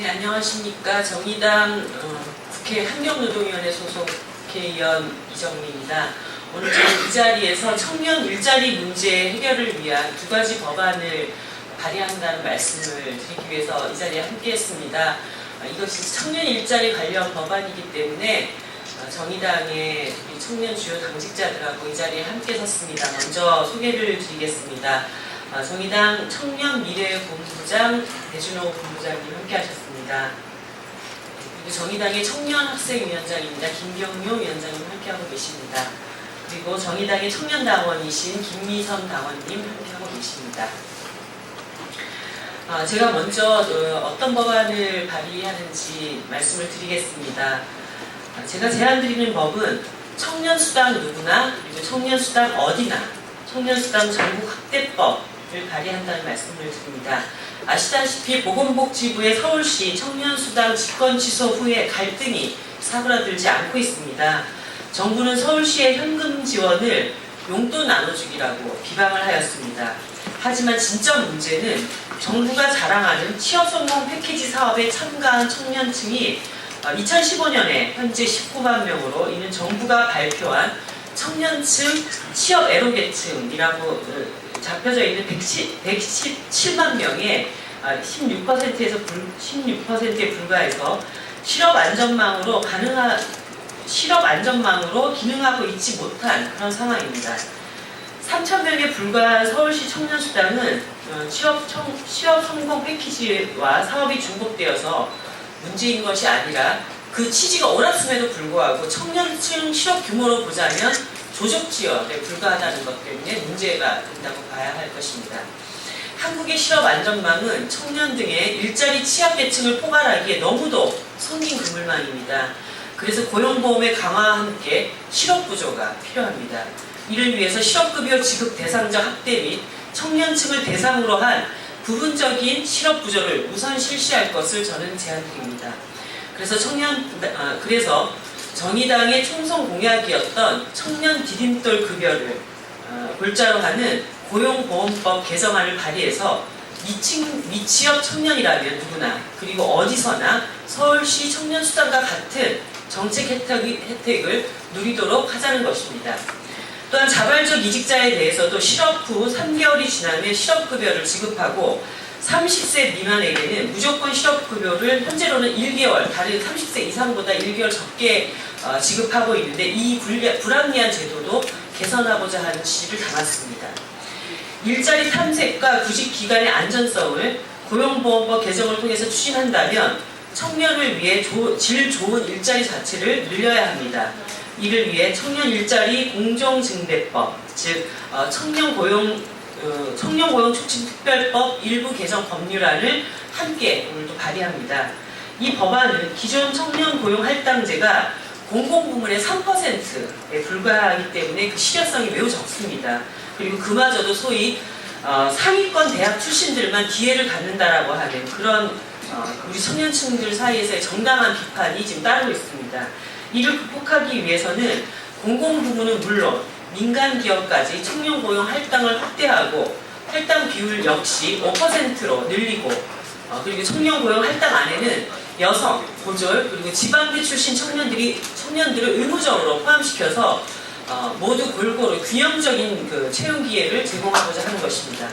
네, 안녕하십니까. 정의당 국회 환경노동위원회 소속 국회의원 이정미입니다. 오늘 저는 이 자리에서 청년 일자리 문제 해결을 위한 두 가지 법안을 발의한다는 말씀을 드리기 위해서 이 자리에 함께했습니다. 이것이 청년 일자리 관련 법안이기 때문에 정의당의 청년 주요 당직자들하고 이 자리에 함께 섰습니다. 먼저 소개를 드리겠습니다. 정의당 청년미래본부장 배준호 본부장님 함께 하셨습니다. 그리고 정의당의 청년학생위원장입니다. 김경효 위원장님 함께하고 계십니다. 그리고 정의당의 청년당원이신 김미선 당원님 함께하고 계십니다. 제가 먼저 어떤 법안을 발의하는지 말씀을 드리겠습니다. 제가 제안드리는 법은 청년수당 누구나, 그리고 청년수당 어디나, 청년수당 전국 확대법을 발의한다는 말씀을 드립니다. 아시다시피 보건복지부의 서울시 청년수당 직권 취소 후에 갈등이 사그라들지 않고 있습니다. 정부는 서울시의 현금 지원을 용돈 나눠주기라고 비방을 하였습니다. 하지만 진짜 문제는 정부가 자랑하는 취업성공 패키지 사업에 참가한 청년층이 2015년에 현재 19만 명으로 이는 정부가 발표한 청년층 취업 애로계층이라고 잡혀져 있는 117만 명의 16%에 불과해서 실업 안전망으로 기능하고 있지 못한 그런 상황입니다. 3,000명에 불과한 서울시 청년수당은 취업 성공 패키지와 사업이 중복되어서 문제인 것이 아니라 그 취지가 옳았음에도 불구하고 청년층 실업 규모로 보자면 조적 지원에 불과하다는 것 때문에 문제가 된다고 봐야 할 것입니다. 한국의 실업 안전망은 청년 등의 일자리 취약계층을 포괄하기에 너무도 성긴 그물망입니다. 그래서 고용보험의 강화와 함께 실업구조가 필요합니다. 이를 위해서 실업급여 지급 대상자 확대 및 청년층을 대상으로 한 부분적인 실업구조를 우선 실시할 것을 저는 제안드립니다. 그래서 정의당의 총선 공약이었던 청년 디딤돌 급여를 골자로 하는 고용보험법 개정안을 발의해서 미취업 청년이라면 누구나 그리고 어디서나 서울시 청년수당과 같은 정책 혜택을 누리도록 하자는 것입니다. 또한 자발적 이직자에 대해서도 실업 후 3개월이 지나면 실업급여를 지급하고 30세 미만에게는 무조건 실업급여를 현재로는 1개월, 다른 30세 이상보다 1개월 적게 지급하고 있는데 이 불합리한 제도도 개선하고자 하는 지시를 담았습니다. 일자리 탐색과 구직 기간의 안전성을 고용보험법 개정을 통해서 추진한다면 청년을 위해 질 좋은 일자리 자체를 늘려야 합니다. 이를 위해 청년 일자리 공정증대법, 즉 청년고용 촉진특별법 일부 개정 법률안을 함께 오늘도 발의합니다. 이 법안은 기존 청년 고용 할당제가 공공부문의 3%에 불과하기 때문에 그 실효성이 매우 적습니다. 그리고 그마저도 소위 상위권 대학 출신들만 기회를 갖는다라고 하는 그런 우리 청년층들 사이에서의 정당한 비판이 지금 따르고 있습니다. 이를 극복하기 위해서는 공공부문은 물론 민간 기업까지 청년 고용 할당을 확대하고 할당 비율 역시 5%로 늘리고 그리고 청년 고용 할당 안에는 여성, 고졸 그리고 지방대 출신 청년들을 의무적으로 포함시켜서 모두 골고루 균형적인 채용 기회를 제공하고자 하는 것입니다.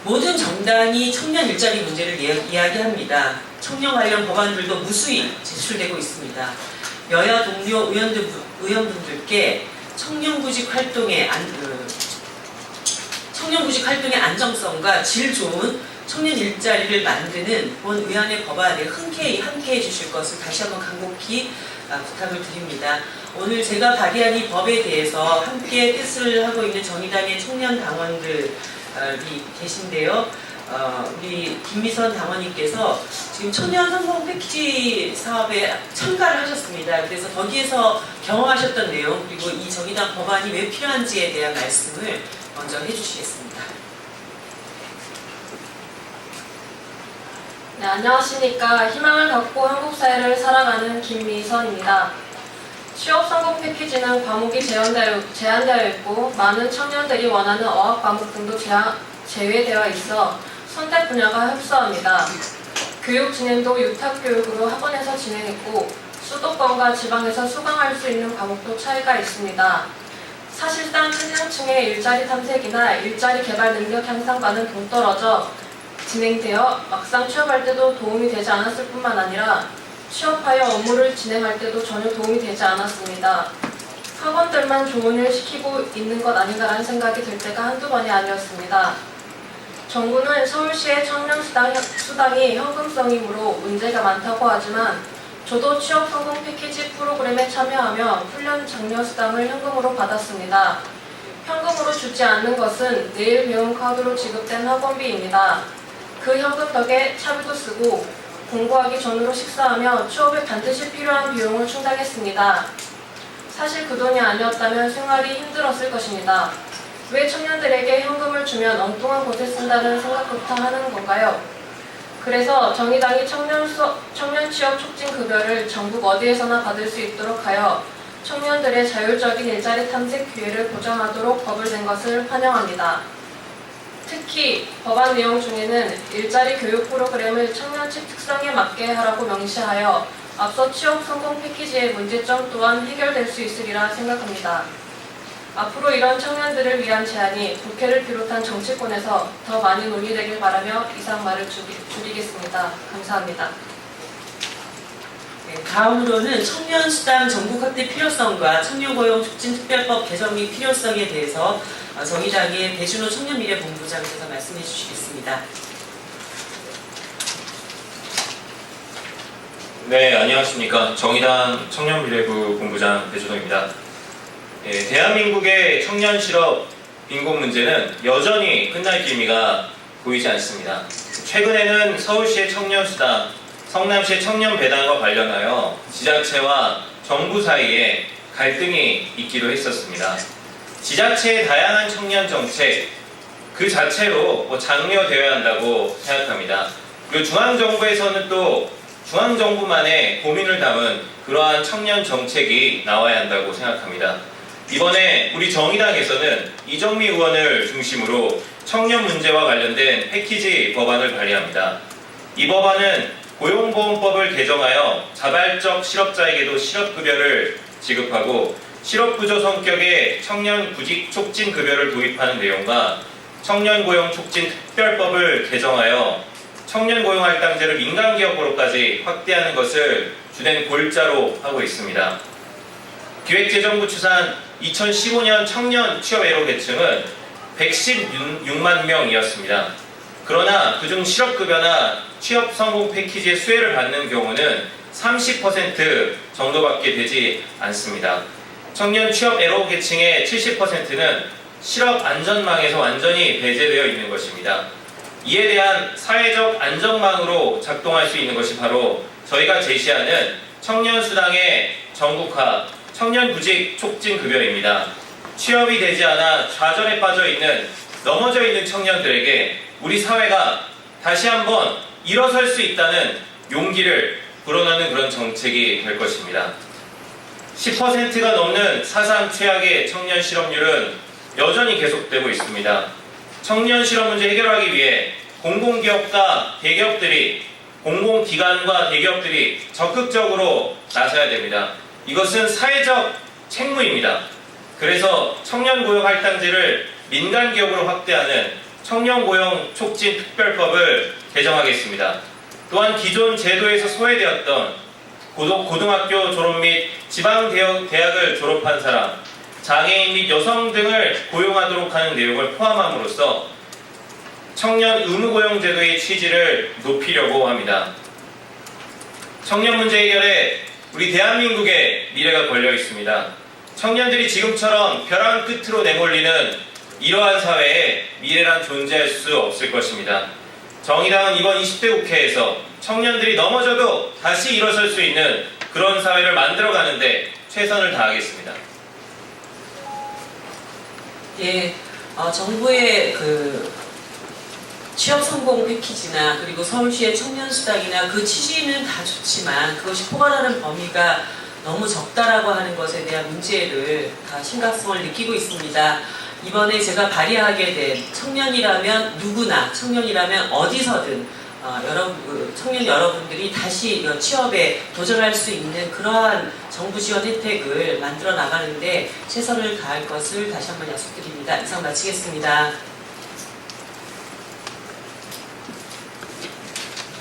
모든 정당이 청년 일자리 문제를 이야기합니다. 청년 관련 법안들도 무수히 제출되고 있습니다. 여야 동료 의원분들께 청년구직 활동의 안정성과 질 좋은 청년 일자리를 만드는 본 의안의 법안에 흔쾌히 함께해 주실 것을 다시 한번 간곡히 부탁을 드립니다. 오늘 제가 발의한 이 법에 대해서 함께 뜻을 하고 있는 정의당의 청년 당원들이 계신데요. 우리 김미선 당원님께서 지금 청년 성공 패키지 사업에 참가를 하셨습니다. 그래서 거기에서 경험하셨던 내용 그리고 이 정의당 법안이 왜 필요한지에 대한 말씀을 먼저 해주시겠습니다. 네, 안녕하십니까. 희망을 갖고 한국 사회를 살아가는 김미선입니다. 취업 성공 패키지는 과목이 제한되어 있고 많은 청년들이 원하는 어학 과목 등도 제외되어 있어 선택 분야가 협소합니다. 교육 진행도 유탁교육으로 학원에서 진행했고 수도권과 지방에서 수강할 수 있는 과목도 차이가 있습니다. 사실상 청년층의 일자리 탐색이나 일자리 개발 능력 향상과는 동떨어져 진행되어 막상 취업할 때도 도움이 되지 않았을 뿐만 아니라 취업하여 업무를 진행할 때도 전혀 도움이 되지 않았습니다. 학원들만 조언을 시키고 있는 것 아닌가라는 생각이 들 때가 한두 번이 아니었습니다. 정부는 서울시의 청년수당이 현금성이므로 문제가 많다고 하지만 저도 취업 성공 패키지 프로그램에 참여하며 훈련 장려 수당을 현금으로 받았습니다. 현금으로 주지 않는 것은 내일 배움 카드로 지급된 학원비입니다. 그 현금 덕에 차비도 쓰고 공부하기 전으로 식사하며 취업에 반드시 필요한 비용을 충당했습니다. 사실 그 돈이 아니었다면 생활이 힘들었을 것입니다. 왜 청년들에게 현금을 주면 엉뚱한 곳에 쓴다는 생각부터 하는 건가요? 그래서 정의당이 청년 취업 촉진 급여를 전국 어디에서나 받을 수 있도록 하여 청년들의 자율적인 일자리 탐색 기회를 보장하도록 법을 낸 것을 환영합니다. 특히 법안 내용 중에는 일자리 교육 프로그램을 청년층 특성에 맞게 하라고 명시하여 앞서 취업 성공 패키지의 문제점 또한 해결될 수 있으리라 생각합니다. 앞으로 이런 청년들을 위한 제안이 국회를 비롯한 정치권에서 더 많이 논의되길 바라며 이상 말을 줄이겠습니다. 감사합니다. 네, 다음으로는 청년수당 전국 확대 필요성과 청년고용촉진특별법 개정의 필요성에 대해서 정의당의 배준호 청년미래본부장께서 말씀해 주시겠습니다. 네, 안녕하십니까. 정의당 청년미래부 본부장 배준호입니다. 대한민국의 청년 실업 빈곤 문제는 여전히 끝날 기미가 보이지 않습니다. 최근에는 서울시의 청년수당, 성남시의 청년배당과 관련하여 지자체와 정부 사이에 갈등이 있기도 했었습니다. 지자체의 다양한 청년 정책 그 자체로 장려되어야 한다고 생각합니다. 그리고 중앙정부에서는 또 중앙정부만의 고민을 담은 그러한 청년 정책이 나와야 한다고 생각합니다. 이번에 우리 정의당에서는 이정미 의원을 중심으로 청년 문제와 관련된 패키지 법안을 발의합니다. 이 법안은 고용보험법을 개정하여 자발적 실업자에게도 실업급여를 지급하고 실업구조 성격의 청년 구직 촉진 급여를 도입하는 내용과 청년고용촉진특별법을 개정하여 청년고용할당제를 민간기업으로까지 확대하는 것을 주된 골자로 하고 있습니다. 기획재정부 추산 2015년 청년 취업애로 계층은 116만 명이었습니다. 그러나 그중 실업급여나 취업성공 패키지의 수혜를 받는 경우는 30% 정도밖에 되지 않습니다. 청년 취업애로 계층의 70%는 실업 안전망에서 완전히 배제되어 있는 것입니다. 이에 대한 사회적 안전망으로 작동할 수 있는 것이 바로 저희가 제시하는 청년수당의 전국화, 청년구직 촉진급여입니다. 취업이 되지 않아 좌절에 빠져 있는, 넘어져 있는 청년들에게 우리 사회가 다시 한번 일어설 수 있다는 용기를 불어넣는 그런 정책이 될 것입니다. 10%가 넘는 사상 최악의 청년 실업률은 여전히 계속되고 있습니다. 청년 실업 문제 해결하기 위해 공공기업과 대기업들이, 공공기관과 대기업들이 적극적으로 나서야 됩니다. 이것은 사회적 책무입니다. 그래서 청년고용할당제를 민간기업으로 확대하는 청년고용촉진특별법을 개정하겠습니다. 또한 기존 제도에서 소외되었던 고등학교 졸업 및 지방대학을 졸업한 사람, 장애인 및 여성 등을 고용하도록 하는 내용을 포함함으로써 청년 의무고용제도의 취지를 높이려고 합니다. 청년 문제 해결에 우리 대한민국의 미래가 걸려 있습니다. 청년들이 지금처럼 벼랑 끝으로 내몰리는 이러한 사회에 미래란 존재할 수 없을 것입니다. 정의당은 이번 20대 국회에서 청년들이 넘어져도 다시 일어설 수 있는 그런 사회를 만들어가는데 최선을 다하겠습니다. 예, 정부의 취업 성공 패키지나 그리고 서울시의 청년수당이나 그 취지는 다 좋지만 그것이 포괄하는 범위가 너무 적다라고 하는 것에 대한 문제를 다 심각성을 느끼고 있습니다. 이번에 제가 발의하게 된 청년이라면 누구나, 청년이라면 어디서든 청년 여러분들이 다시 취업에 도전할 수 있는 그러한 정부 지원 혜택을 만들어 나가는데 최선을 다할 것을 다시 한번 약속드립니다. 이상 마치겠습니다.